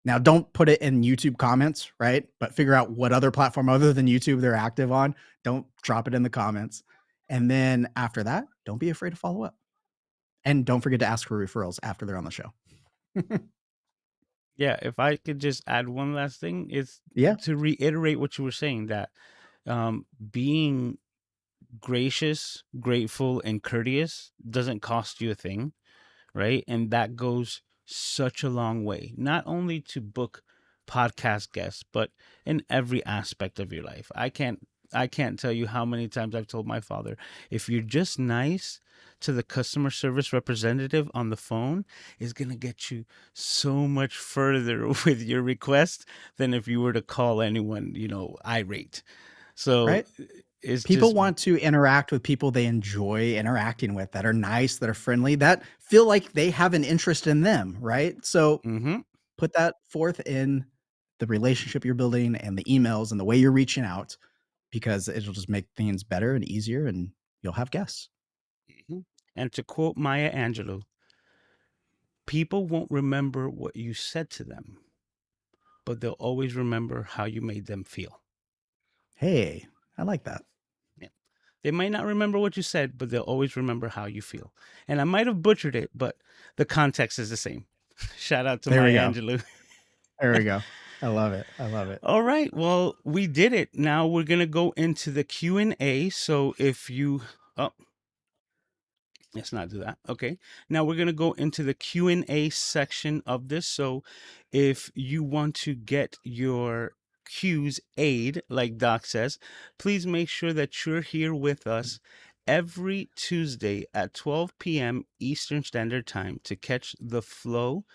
Now, don't put it in YouTube comments, right? But figure out what other platform other than YouTube they're active on. Don't drop it in the comments. And then after that, don't be afraid to follow up. And don't forget to ask for referrals after they're on the show. Yeah, if I could just add one last thing, it's Yeah, to reiterate what you were saying, that being gracious, grateful, and courteous doesn't cost you a thing, right? And that goes such a long way, not only to book podcast guests, but in every aspect of your life. I can't tell you how many times I've told my father, if you're just nice to the customer service representative on the phone, is going to get you so much further with your request than if you were to call anyone, irate. So right. it's People just, want to interact with people they enjoy interacting with, that are nice, that are friendly, that feel like they have an interest in them, right? So mm-hmm. put that forth in the relationship you're building and the emails and the way you're reaching out, because it'll just make things better and easier and you'll have guests. Mhm. And to quote Maya Angelou, people won't remember what you said to them, but they'll always remember how you made them feel. Hey, I like that. Yeah. They might not remember what you said, but they'll always remember how you feel. And I might have butchered it, but the context is the same. Shout out to There we Maya go. Angelou. There we go. I love it. I love it. All right, well, we did it. Now we're gonna go into the Q&A. So if you, oh, let's not do that. Okay. Now we're going to go into the Q&A section of this. So if you want to get your Q's aid, like Doc says, please make sure that you're here with us every Tuesday at 12 p.m. Eastern Standard Time to catch the flow.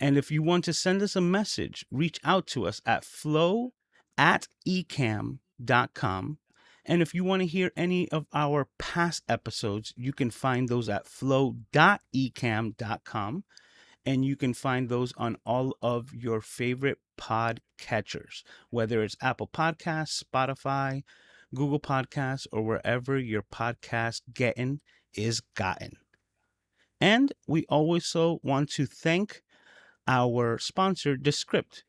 And if you want to send us a message, reach out to us at flow@ecamm.com. And if you want to hear any of our past episodes, you can find those at flow.ecamm.com. And you can find those on all of your favorite pod catchers, whether it's Apple Podcasts, Spotify, Google Podcasts, or wherever your podcast getting is gotten. And we also want to thank our sponsor, Descript.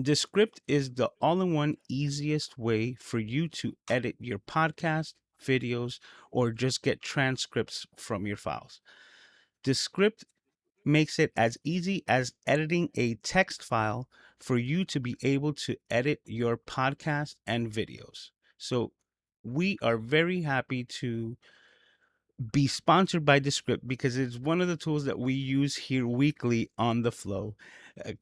Descript is the all in one easiest way for you to edit your podcast, videos, or just get transcripts from your files. Descript makes it as easy as editing a text file for you to be able to edit your podcast and videos. So, we are very happy to be sponsored by Descript because it's one of the tools that we use here weekly on the flow.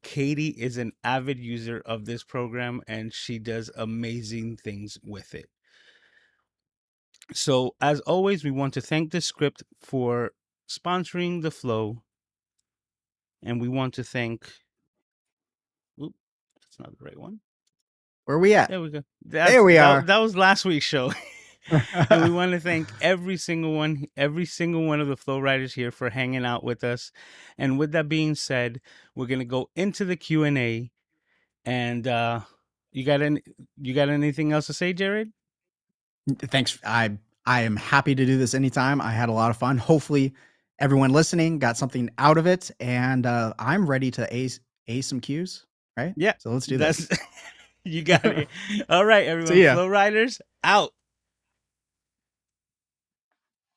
Katie is an avid user of this program and she does amazing things with it. So, as always, we want to thank Descript for sponsoring the flow, and we want to thank. Oop, that's not the right one. Where are we at? There we go. There we are. That was last week's show. And we want to thank every single one of the flow riders here for hanging out with us. And with that being said, we're gonna go into the Q&A. And you got anything else to say, Jared? Thanks. I am happy to do this anytime. I had a lot of fun. Hopefully, everyone listening got something out of it, and I'm ready to a some cues. Right? Yeah. So let's do this. You got it. All right, everyone. See ya. Flow riders out.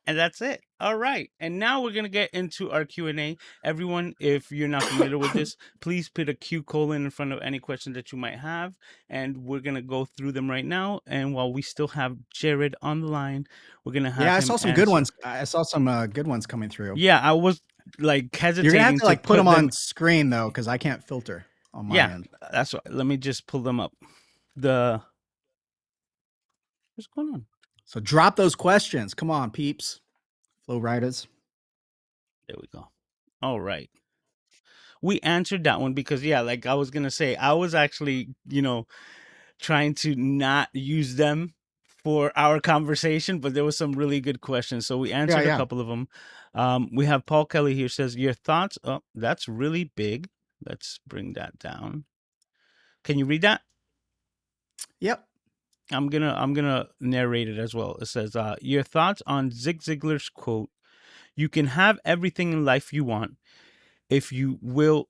And that's it. All right. And now we're going to get into our Q&A. Everyone, if you're not familiar with this, please put a Q colon in front of any questions that you might have. And we're going to go through them right now. And while we still have Jared on the line, we're going to have I saw some good ones. I saw some good ones coming through. Yeah, I was like hesitating. You're going to have to put them on screen, though, because I can't filter on my end. That's right. Let me just pull them up. What's going on? So drop those questions. Come on, peeps. Flow riders. There we go. All right. We answered that one because, like I was going to say, I was actually, trying to not use them for our conversation, but there was some really good questions. So we answered a couple of them. We have Paul Kelly here says, your thoughts. Oh, that's really big. Let's bring that down. Can you read that? Yep. I'm gonna narrate it as well. It says, your thoughts on Zig Ziglar's quote, you can have everything in life you want if you will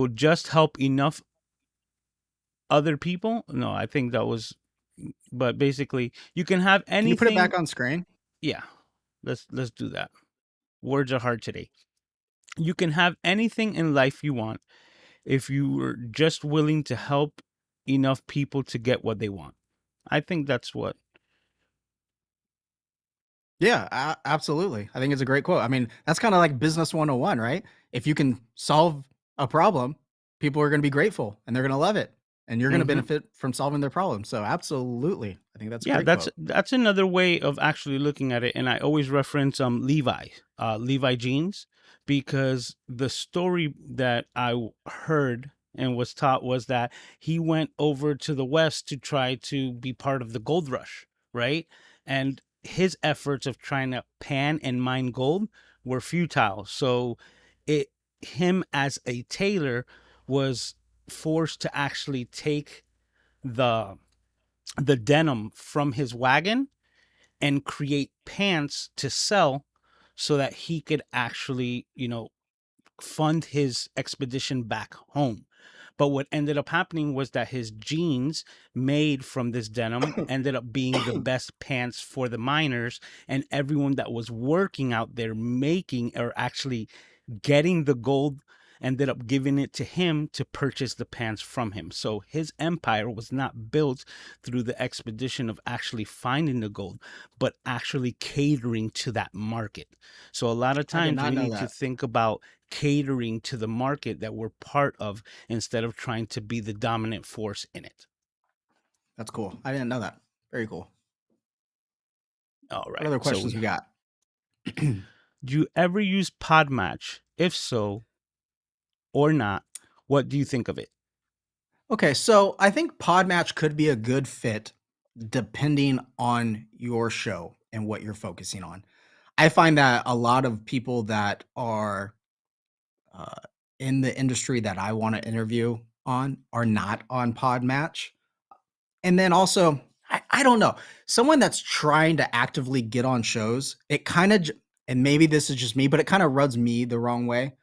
just help enough other people. No, I think that was, but basically you can have anything. Can you put it back on screen? Yeah, let's do that. Words are hard today. You can have anything in life you want if you were just willing to help enough people to get what they want. I think that's what. Yeah, absolutely. I think it's a great quote. I mean, that's kind of like business 101, right? If you can solve a problem, people are going to be grateful and they're going to love it. And you're going to benefit from solving their problem. So absolutely. I think that's a great quote. That's another way of actually looking at it. And I always reference Levi jeans, because the story that I heard and was taught was that he went over to the West to try to be part of the gold rush, right? And his efforts of trying to pan and mine gold were futile. So him as a tailor was forced to actually take the denim from his wagon and create pants to sell so that he could actually, fund his expedition back home. But what ended up happening was that his jeans made from this denim ended up being the best pants for the miners, and everyone that was working out there making or actually getting the gold ended up giving it to him to purchase the pants from him. So his empire was not built through the expedition of actually finding the gold, but actually catering to that market. So a lot of times we need to think about catering to the market that we're part of instead of trying to be the dominant force in it. That's cool. I didn't know that. Very cool. All right. What other questions we got? Do you ever use Podmatch? If so or not, what do you think of it? Okay, so I think Podmatch could be a good fit depending on your show and what you're focusing on. I find that a lot of people that are in the industry that I want to interview on are not on Podmatch. And then also, I don't know, someone that's trying to actively get on shows, it kind of, and maybe this is just me, but it kind of rubs me the wrong way.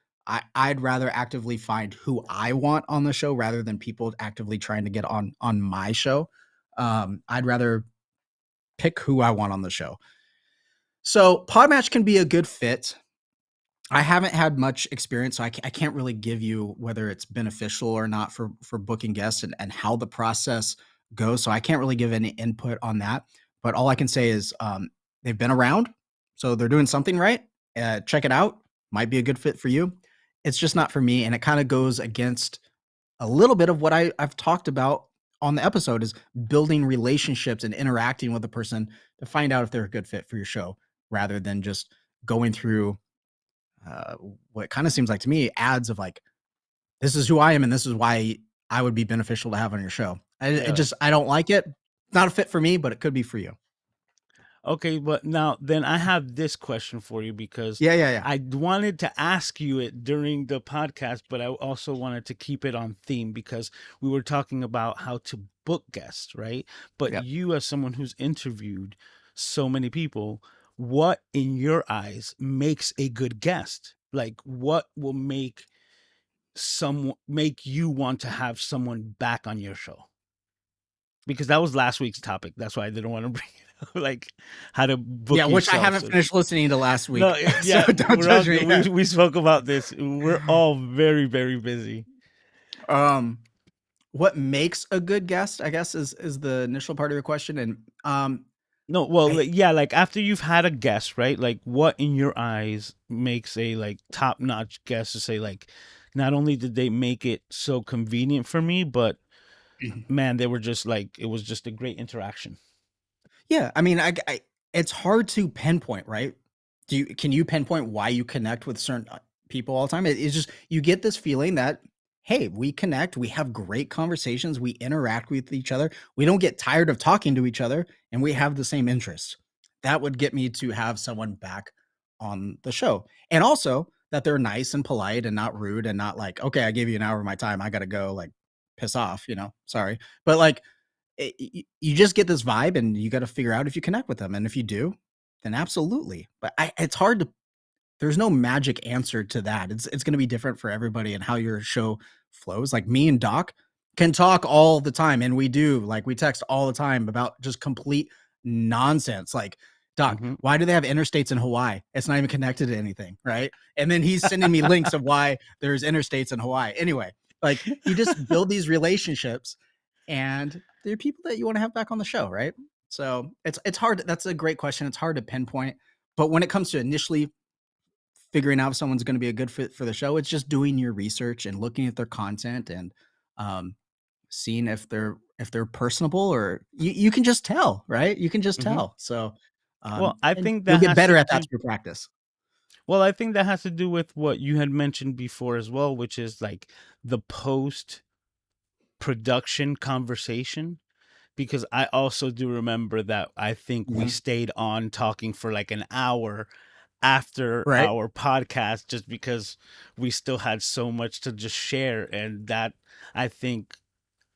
I'd rather actively find who I want on the show rather than people actively trying to get on my show. I'd rather pick who I want on the show. So Podmatch can be a good fit. I haven't had much experience, so I can't really give you whether it's beneficial or not for booking guests and how the process goes. So I can't really give any input on that. But all I can say is they've been around, so they're doing something right. Check it out; might be a good fit for you. It's just not for me, and it kind of goes against a little bit of what I've talked about on the episode is building relationships and interacting with a person to find out if they're a good fit for your show, rather than just going through uh, what kind of seems like to me ads of like, this is who I am and this is why I would be beneficial to have on your show. Yeah. I don't like it. Not a fit for me, but it could be for you. Okay, but now then I have this question for you because Yeah. I wanted to ask you it during the podcast, but I also wanted to keep it on theme because we were talking about how to book guests, right? But Yep. you, as someone who's interviewed so many people, what in your eyes makes a good guest? Like, what will make you want to have someone back on your show? Because that was last week's topic. That's why I didn't want to bring it up, like how to Yeah, book which I yourself. haven't So finished listening to last no, week. So yeah, don't we're all judge good. me. We spoke about this. We're all very very busy. Um, what makes a good guest, I guess, is the initial part of your question. And No, well, I, yeah, like after you've had a guest, right? Like, what in your eyes makes a like top notch guest to say like, not only did they make it so convenient for me, but man, they were just like it was just a great interaction. yeah, I mean, it's hard to pinpoint, right? Can you pinpoint why you connect with certain people all the time? It's just you get this feeling that hey, we connect, we have great conversations, we interact with each other, we don't get tired of talking to each other, and we have the same interests. That would get me to have someone back on the show, and also that they're nice and polite and not rude and not like, okay, I gave you an hour of my time, I got to go, like piss off, sorry, but like you just get this vibe and you got to figure out if you connect with them. And if you do, then absolutely. But it's hard to, there's no magic answer to that. It's going to be different for everybody and how your show flows. Like me and Doc can talk all the time. And we do, like, we text all the time about just complete nonsense. Like, Doc, Hmm. why do they have interstates in Hawaii? It's not even connected to anything. Right. And then he's sending me links of why there's interstates in Hawaii. Anyway, like you just build these relationships and they're people that you want to have back on the show, right? So it's hard. That's a great question. It's hard to pinpoint, but when it comes to initially figuring out if someone's going to be a good fit for the show, it's just doing your research and looking at their content and um, seeing if they're personable or you can just tell, right? You can just Hmm. tell. So Well, I and think you'll that get has to better at that do. through practice. Well, I think that has to do with what you had mentioned before as well, which is like the post production conversation. Because I also do remember that I think we Mhm. stayed on talking for like an hour after Right. our podcast just because we still had so much to just share. And that I think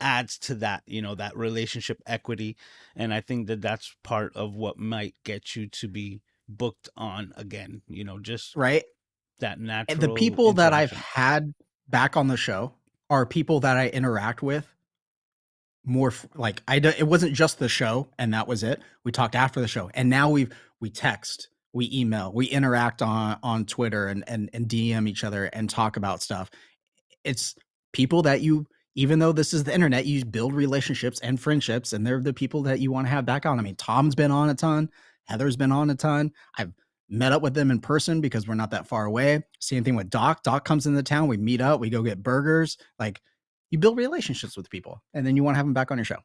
adds to that, that relationship equity. And I think that that's part of what might get you to be booked on again, just Right. that And the natural people that I've interaction. had back on the show are people that I interact with more like it wasn't just the show and that was it. We talked after the show and now we text, we email, we interact on Twitter and DM each other and talk about stuff. It's people that you, even though this is the internet, you build relationships and friendships, and they're the people that you want to have back on. I mean, Tom's been on a ton, Heather's been on a ton. I've met up with them in person because we're not that far away. Same thing with Doc. Doc comes into town, we meet up, we go get burgers. Like you build relationships with people, and then you want to have them back on your show.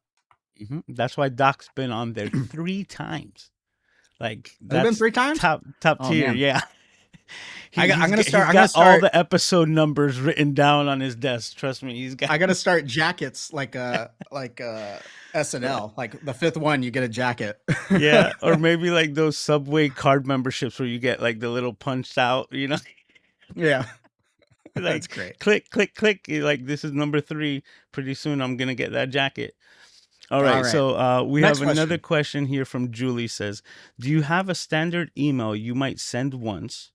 That's why Doc's been on there 3 times. Like Has it been that's 3 times? top Oh tier. man, Yeah. I'm gonna He's start. I'm gonna got all start. the episode numbers written down on his desk. Trust me, he's got. I gotta start jackets like SNL. Like the fifth one, you get a jacket. Yeah, or maybe like those Subway card memberships where you get like the little punched out, Yeah, that's like great. click, click, click. Like this is number 3. Pretty soon I'm gonna get that jacket. All All right, right. so we Next have another question. question here from Julie. Says, "Do you have a standard email you might send once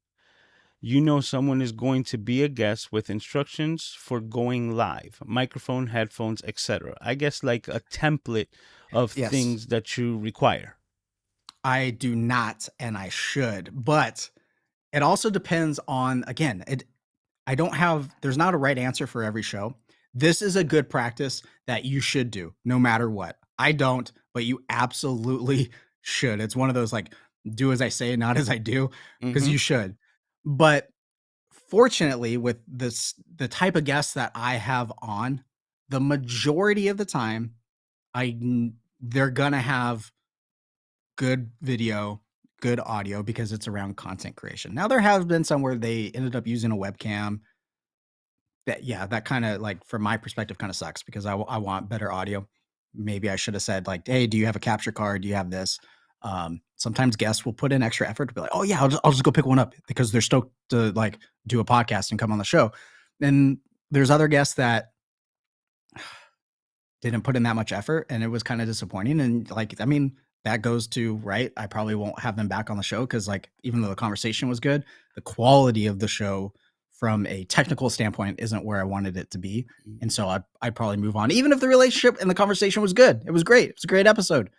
You know someone is going to be a guest with instructions for going live, microphone, headphones, etc. I guess like a template of Yes. things that you require. I do not, and I should, but it also depends on, again, I don't have, there's not a right answer for every show. This is a good practice that you should do no matter what. I don't, but you absolutely should. It's one of those like, do as I say, not as I do, because Mm-hmm. you should. But fortunately, with the type of guests that I have on, the majority of the time, they're gonna have good video, good audio because it's around content creation. Now there have been some where they ended up using a webcam. That yeah, that kind of like from my perspective kind of sucks because I want better audio. Maybe I should have said like, hey, do you have a capture card? Do you have this? Sometimes guests will put in extra effort to be like, oh yeah, I'll just go pick one up because they're stoked to like do a podcast and come on the show. And there's other guests that didn't put in that much effort and it was kind of disappointing. And like, I mean, that goes to right. I probably won't have them back on the show because like even though the conversation was good, the quality of the show from a technical standpoint isn't where I wanted it to be. And so I'd probably move on, even if the relationship and the conversation was good. It was great. It was a great episode.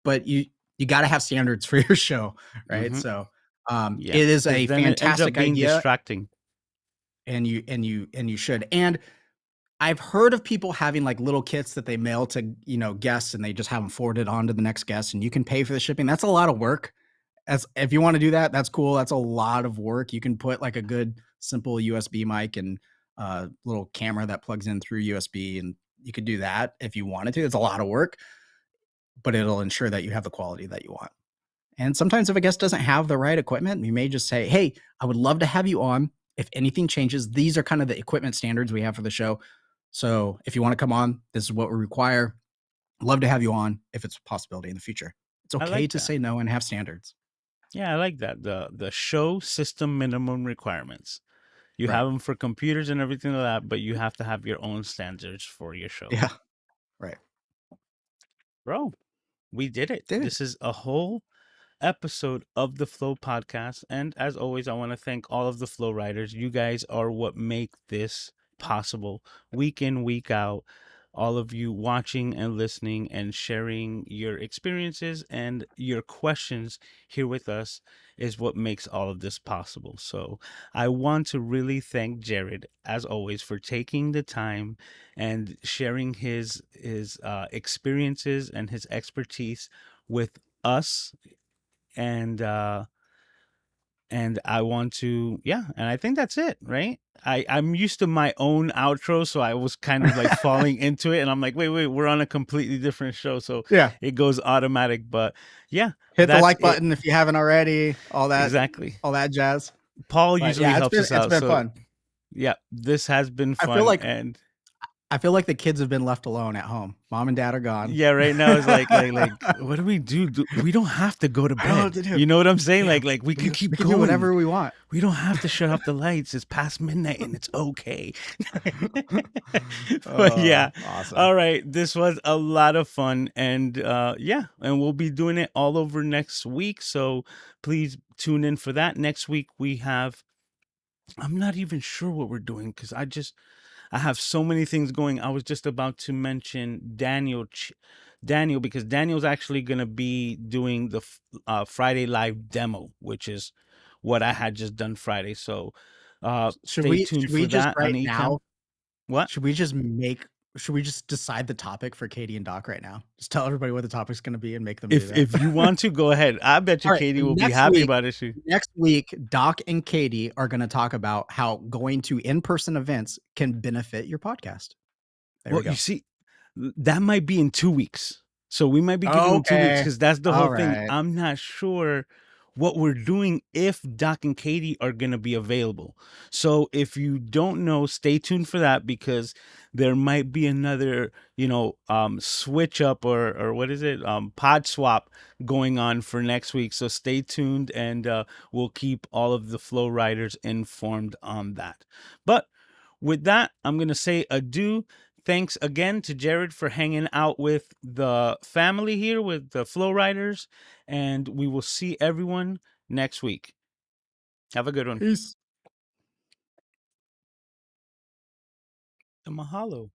But you got to have standards for your show, right? Mm-hmm. So Yeah, it is because a then it ends up fantastic being idea, distracting. and you should. And I've heard of people having like little kits that they mail to, guests and they just have them forwarded on to the next guest and you can pay for the shipping. That's a lot of work. As if you want to do that, that's cool. That's a lot of work. You can put like a good simple USB mic and a little camera that plugs in through USB and you could do that if you wanted to. It's a lot of work, but it'll ensure that you have the quality that you want. And sometimes if a guest doesn't have the right equipment, you may just say, "Hey, I would love to have you on. If anything changes, these are kind of the equipment standards we have for the show. So if you want to come on, this is what we require. Love to have you on if it's a possibility in the future." It's I okay like to that. say no and have standards. Yeah, I like that. The show system minimum requirements. You Right. have them for computers and everything like that, but you have to have your own standards for your show. Yeah. Right. Bro, we did it. Did it. This is a whole episode of the Flow podcast. And as always, I want to thank all of the Flow riders. You guys are what make this possible week in, week out. All of you watching and listening and sharing your experiences and your questions here with us is what makes all of this possible. So I want to really thank Jared, as always, for taking the time and sharing his experiences and his expertise with us and and I want to, yeah, and I think that's it, right? I'm used to my own outro, so I was kind of like falling into it and I'm like, wait, we're on a completely different show, so Yeah. it goes automatic. But yeah, Hit the that's like it. button if you haven't already. Exactly. All that jazz. Paul But usually yeah, helps us it's out, been so fun. yeah, this has been I feel fun. like And I feel like the kids have been left alone at home. Mom and dad are gone. yeah, right now it's like what do we do? We don't have to go to I don't know what bed. to do. You know what I'm saying? Yeah, Like we can we keep can do going. whatever we want. We don't have to shut off the lights. It's past midnight and it's okay. But Oh, yeah. awesome. All right. This was a lot of fun. And yeah, and we'll be doing it all over next week. So please tune in for that. Next week we have, I'm not even sure what we're doing because I have so many things going. I was just about to mention Daniel, because Daniel's actually going to be doing the Friday live demo, which is what I had just done Friday. So stay tuned Should for we just that on right Ecamm. now, What? should we just make should we just decide the topic for Katie and Doc right now? Just tell everybody what the topic's going to be and make them do that. If you want to go ahead, I bet you All right, Katie so will be next happy week about it. She next week, Doc and Katie are going to talk about how going to in-person events can benefit your podcast. There we Well, you go. see, that might be in 2 weeks. So we might be giving them 2 weeks Okay. because that's the whole All thing. right. I'm not sure what we're doing if Doc and Katie are going to be available. So if you don't know, stay tuned for that because there might be another, switch up or what is it? Pod swap going on for next week. So stay tuned and we'll keep all of the Flow Riders informed on that. But with that, I'm going to say adieu. Thanks again to Jared for hanging out with the family here with the Flow Riders. And we will see everyone next week. Have a good one. Peace. The mahalo.